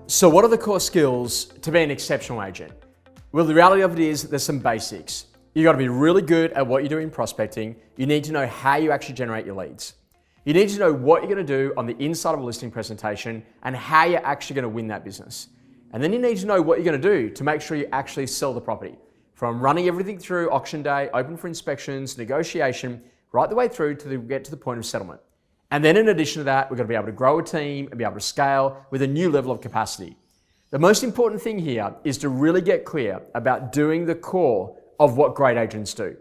So what are the core skills to be an exceptional agent? Well, the reality of it is there's some basics. You got to be really good at what you do in prospecting. You need to know how you actually generate your leads. You need to know what you're going to do on the inside of a listing presentation and how you're actually going to win that business. And then you need to know what you're going to do to make sure you actually sell the property. From running everything through auction day, open for inspections, negotiation, right the way through to get to the point of settlement. And then in addition to that, we're going to be able to grow a team and be able to scale with a new level of capacity. The most important thing here is to really get clear about doing the core of what great agents do.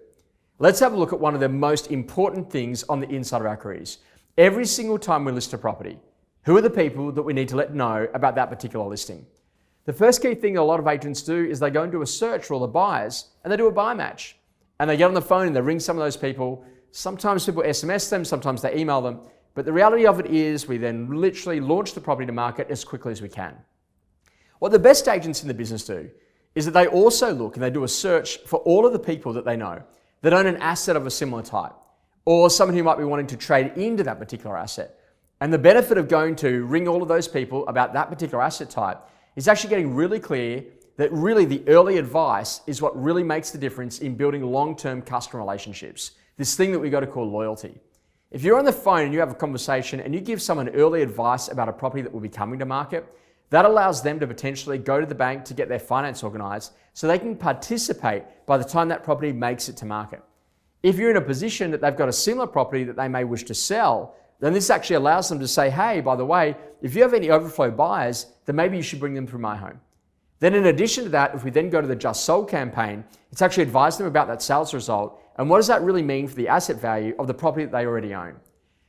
Let's have a look at one of the most important things on the inside of our careers. Every single time we list a property, who are the people that we need to let know about that particular listing? The first key thing a lot of agents do is they go and do a search for all the buyers and they do a buy match. And they get on the phone and they ring some of those people. Sometimes people SMS them, sometimes they email them. But the reality of it is we then literally launch the property to market as quickly as we can. What the best agents in the business do is that they also look and they do a search for all of the people that they know that own an asset of a similar type, or someone who might be wanting to trade into that particular asset. And the benefit of going to ring all of those people about that particular asset type is actually getting really clear that really the early advice is what really makes the difference in building long-term customer relationships. This thing that we got to call loyalty. If you're on the phone and you have a conversation and you give someone early advice about a property that will be coming to market, that allows them to potentially go to the bank to get their finance organized so they can participate by the time that property makes it to market. If you're in a position that they've got a similar property that they may wish to sell, then this actually allows them to say, hey, by the way, if you have any overflow buyers, then maybe you should bring them through my home. Then in addition to that, if we then go to the Just Sold campaign, it's actually advised them about that sales result and what does that really mean for the asset value of the property that they already own.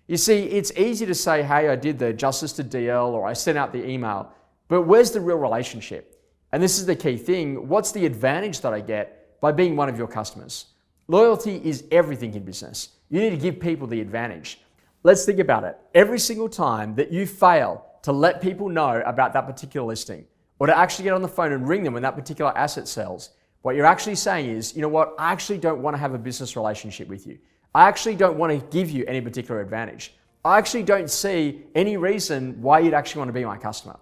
You see, it's easy to say, hey, I did the Just Listed DL or I sent out the email, but where's the real relationship? And this is the key thing. What's the advantage that I get by being one of your customers? Loyalty is everything in business. You need to give people the advantage. Let's think about it. Every single time that you fail to let people know about that particular listing or to actually get on the phone and ring them when that particular asset sells, what you're actually saying is, you know what, I actually don't want to have a business relationship with you. I actually don't want to give you any particular advantage. I actually don't see any reason why you'd actually want to be my customer.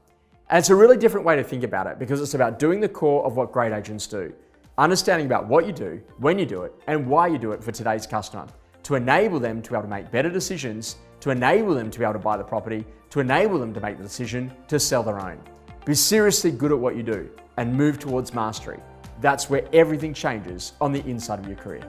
And it's a really different way to think about it because it's about doing the core of what great agents do. Understanding about what you do, when you do it, and why you do it for today's customer to enable them to be able to make better decisions, to enable them to be able to buy the property, to enable them to make the decision to sell their own. Be seriously good at what you do and move towards mastery. That's where everything changes on the inside of your career.